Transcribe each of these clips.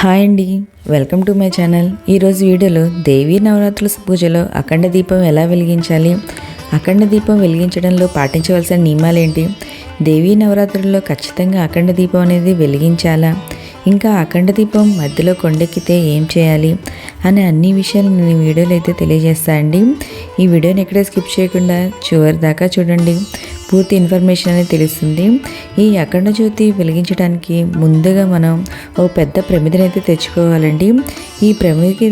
Hi అండి, welcome to my channel. ఈరోజు వీడియోలో దేవీ నవరాత్రుల పూజలో అఖండ దీపం ఎలా వెలిగించాలి, అఖండ దీపం వెలిగించడంలో పాటించవలసిన నియమాలు ఏంటి, దేవీ నవరాత్రుల్లో ఖచ్చితంగా అఖండ దీపం అనేది వెలిగించాలా, ఇంకా అఖండ దీపం మధ్యలో కొండెక్కితే ఏం చేయాలి అనే అన్ని విషయాలు నేను వీడియోలో అయితే తెలియజేస్తా అండి. ఈ వీడియోని ఎక్కడ స్కిప్ చేయకుండా చివరి దాకా చూడండి, పూర్తి ఇన్ఫర్మేషన్ అనేది తెలుస్తుంది. ఈ అఖండ జ్యోతి వెలిగించడానికి ముందుగా మనం ఓ పెద్ద ప్రమిదని అయితే తెచ్చుకోవాలండి. ఈ ప్రమిదికి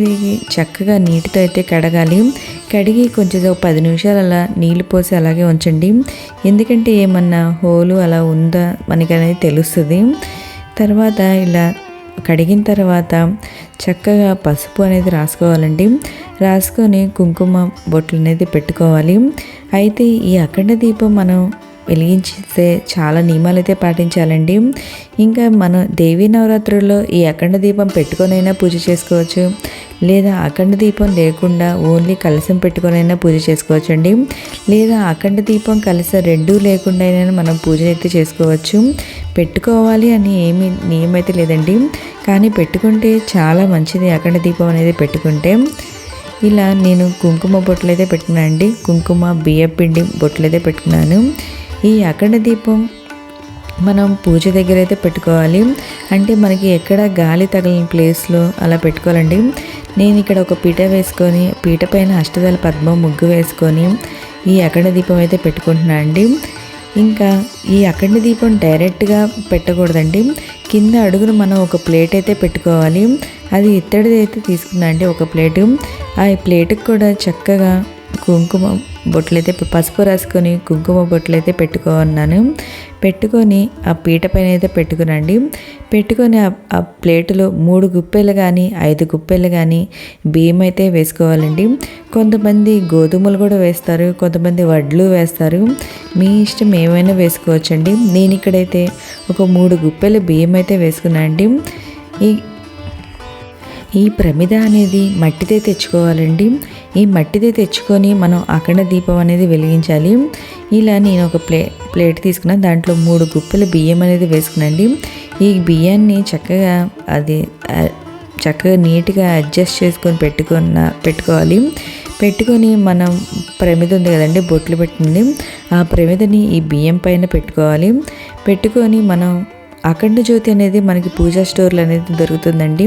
చక్కగా నీటితో అయితే కడగాలి. కడిగి కొంచెం 10 నిమిషాలు అలా నీళ్ళు పోసి అలాగే ఉంచండి. ఎందుకంటే ఏమన్నా హోలు అలా ఉందా మనకి అనేది తెలుస్తుంది. తర్వాత ఇలా కడిగిన తర్వాత చక్కగా పసుపు అనేది రాసుకోవాలండి. రాసుకొని కుంకుమ బొట్లు అనేది పెట్టుకోవాలి. అయితే ఈ అఖండ దీపం మనం వెలిగించితే చాలా నియమాలు అయితే పాటించాలండి. ఇంకా మనం దేవీ నవరాత్రుల్లో ఈ అఖండ దీపం పెట్టుకొనైనా పూజ చేసుకోవచ్చు, లేదా అఖండ దీపం లేకుండా ఓన్లీ కలశం పెట్టుకొనైనా పూజ చేసుకోవచ్చు అండి. లేదా అఖండ దీపం కలశం రెండూ లేకుండా మనం పూజ అయితే చేసుకోవచ్చు. పెట్టుకోవాలి అని ఏమీ నియమం అయితే లేదండి, కానీ పెట్టుకుంటే చాలా మంచిది. అఖండ దీపం అనేది పెట్టుకుంటే ఇలా నేను కుంకుమ బొట్లు అయితే పెట్టుకున్నాను అండి. కుంకుమ బియ్యపిండి బొట్లు అయితే పెట్టుకున్నాను. ఈ అఖండ దీపం మనం పూజ దగ్గర అయితే పెట్టుకోవాలి. అంటే మనకి ఎక్కడ గాలి తగలని ప్లేస్లో అలా పెట్టుకోవాలండి. నేను ఇక్కడ ఒక పీట వేసుకొని పీట పైన అష్టదళ పద్మం ముగ్గు వేసుకొని ఈ అఖండ దీపం అయితే పెట్టుకుంటున్నాను అండి. ఇంకా ఈ అఖండ దీపం డైరెక్ట్గా పెట్టకూడదండి. కింద అడుగున మనం ఒక ప్లేట్ అయితే పెట్టుకోవాలి. అది ఇత్తడిది అయితే తీసుకున్నా అండి ఒక ప్లేటు. ఆ ప్లేటుకి కూడా చక్కగా కుంకుమ బొట్లు అయితే పసుపు రాసుకొని కుంకుమ బొట్లు అయితే పెట్టుకున్నాను. పెట్టుకొని ఆ పీట పైన అయితే పెట్టుకునండి. పెట్టుకొని ఆ ప్లేటులో 3 గుప్పెలు కానీ 5 గుప్పెలు కానీ బియ్యం అయితే వేసుకోవాలండి. కొంతమంది గోధుమలు కూడా వేస్తారు, కొంతమంది వడ్లు వేస్తారు. మీ ఇష్టం ఏమైనా వేసుకోవచ్చండి. నేను ఇక్కడైతే ఒక 3 గుప్పెలు బియ్యం అయితే వేసుకున్నాను అండి. ఈ ప్రమిద అనేది మట్టిదే తెచ్చుకోవాలండి. ఈ మట్టిదే తెచ్చుకొని మనం అఖండ దీపం అనేది వెలిగించాలి. ఇలా నేను ఒక ప్లేట్ తీసుకున్నా, దాంట్లో 3 గుప్పెల బియ్యం అనేది వేసుకున్నాండి. ఈ బియ్యాన్ని చక్కగా నీట్గా అడ్జస్ట్ చేసుకొని పెట్టుకోవాలి. పెట్టుకొని మనం ప్రమిద ఉంది కదండి, బొట్లు పెట్టింది, ఆ ప్రమిదని ఈ బియ్యం పైన పెట్టుకోవాలి. పెట్టుకొని మనం అఖండ జ్యోతి అనేది మనకి పూజా స్టోర్లు అనేది దొరుకుతుందండి.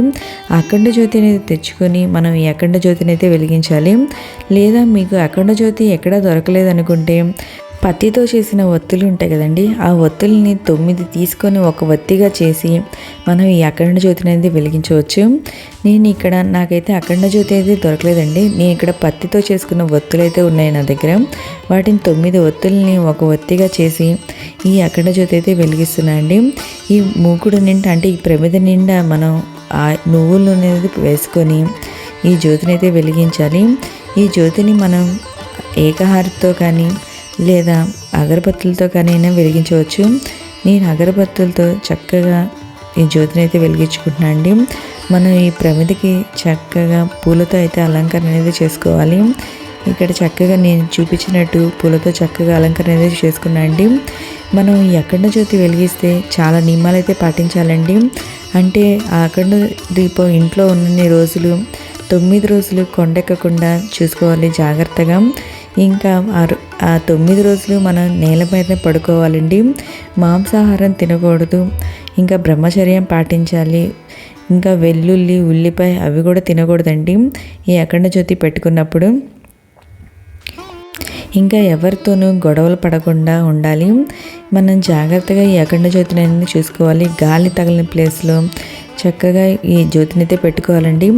అఖండ జ్యోతి అనేది తెచ్చుకొని మనం ఈ అఖండ జ్యోతిని అయితే వెలిగించాలి. లేదా మీకు అఖండ జ్యోతి ఎక్కడా దొరకలేదు అనుకుంటే పత్తితో చేసిన ఒత్తులు ఉంటాయి కదండి, ఆ ఒత్తుల్ని 9 తీసుకొని ఒక ఒత్తిగా చేసి మనం ఈ అఖండ జ్యోతిని అనేది వెలిగించవచ్చు. నాకైతే అఖండ జ్యోతి అయితే దొరకలేదండి. నేను ఇక్కడ పత్తితో చేసుకున్న ఒత్తులు అయితే ఉన్నాయి నా దగ్గర. వాటిని 9 ఒత్తుల్ని ఒక ఒత్తిగా చేసి ఈ అఖండ జ్యోతి అయితే వెలిగిస్తున్నా అండి. ఈ మూకుడు నిండా అంటే ఈ ప్రమిద నిండా మనం ఆ నువ్వులు అనేది వేసుకొని ఈ జ్యోతిని అయితే వెలిగించాలి. ఈ జ్యోతిని మనం ఏకహారతితో కానీ లేదా అగరబత్తులతో కానీ అయినా వెలిగించవచ్చు. నేను అగరబత్తులతో చక్కగా ఈ జ్యోతిని అయితే వెలిగించుకుంటున్నాను అండి. మనం ఈ ప్రమిదికి చక్కగా పూలతో అయితే అలంకరణ అనేది చేసుకోవాలి. ఇక్కడ చక్కగా నేను చూపించినట్టు పూలతో చక్కగా అలంకరణ అనేది చేసుకున్నాను అండి. మనం ఈ అఖండ జ్యోతి వెలిగిస్తే చాలా నియమాలు అయితే పాటించాలండి. అంటే ఆ అఖండ దీపం ఇంట్లో ఉన్నన్ని రోజులు 9 రోజులు కొండెక్కకుండా చూసుకోవాలి జాగ్రత్తగా. ఇంకా ఆ 9 రోజులు మనం నేల మీద పడుకోవాలండి. మాంసాహారం తినకూడదు, ఇంకా బ్రహ్మచర్యం పాటించాలి. ఇంకా వెల్లుల్లి ఉల్లిపాయ అవి కూడా తినకూడదండి ఈ అఖండ జ్యోతి పెట్టుకున్నప్పుడు. ఇంకా ఎవరితోనూ గొడవలు పడకుండా ఉండాలి. మనం జాగ్రత్తగా ఈ అఖండ జ్యోతిని అనేది చూసుకోవాలి. గాలి తగిలిన ప్లేస్లో చక్కగా ఈ జ్యోతిని అయితే పెట్టుకోవాలండి.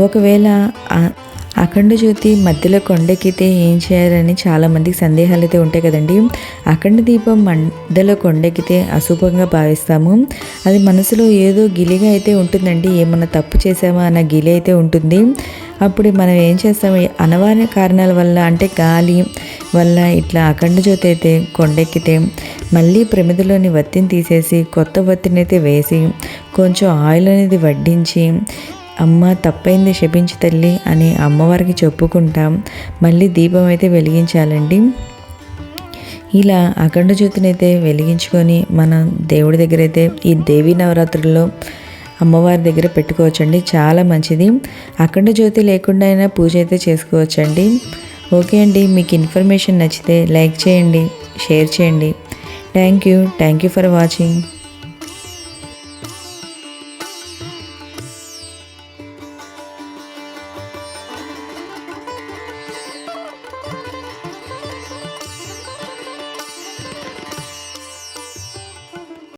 ఒకవేళ అఖండ జ్యోతి మధ్యలో కొండెక్కితే ఏం చేయాలని చాలామందికి సందేహాలు అయితే ఉంటాయి కదండి. అఖండ దీపం మధ్యలో కొండెక్కితే అశుభంగా భావిస్తాము. అది మనసులో ఏదో గిలిగా అయితే ఉంటుందండి. ఏమన్నా తప్పు చేసామా అన్న గిలి అయితే ఉంటుంది. అప్పుడు మనం ఏం చేస్తాము, అనవాని కారణాల వల్ల అంటే గాలి వల్ల ఇట్లా అఖండ జ్యోతి అయితే కొండెక్కితే మళ్ళీ ప్రమిదలోని వత్తిని తీసేసి కొత్త వత్తిని అయితే వేసి కొంచెం ఆయిల్ అనేది వడ్డించి అమ్మ తప్పైంది క్షమించి తల్లి అని అమ్మవారికి చెప్పుకుంటాం. మళ్ళీ దీపం అయితే వెలిగించాలండి. ఇలా అఖండ జ్యోతిని అయితే వెలిగించుకొని మనం దేవుడి దగ్గర అయితే ఈ దేవీ నవరాత్రుల్లో అమ్మవారి దగ్గర పెట్టుకోవచ్చండి, చాలా మంచిది. అఖండ జ్యోతి లేకుండా అయినా పూజ అయితే చేసుకోవచ్చండి. ఓకే అండి, మీకు ఇన్ఫర్మేషన్ నచ్చితే లైక్ చేయండి, షేర్ చేయండి. Thank you for watching.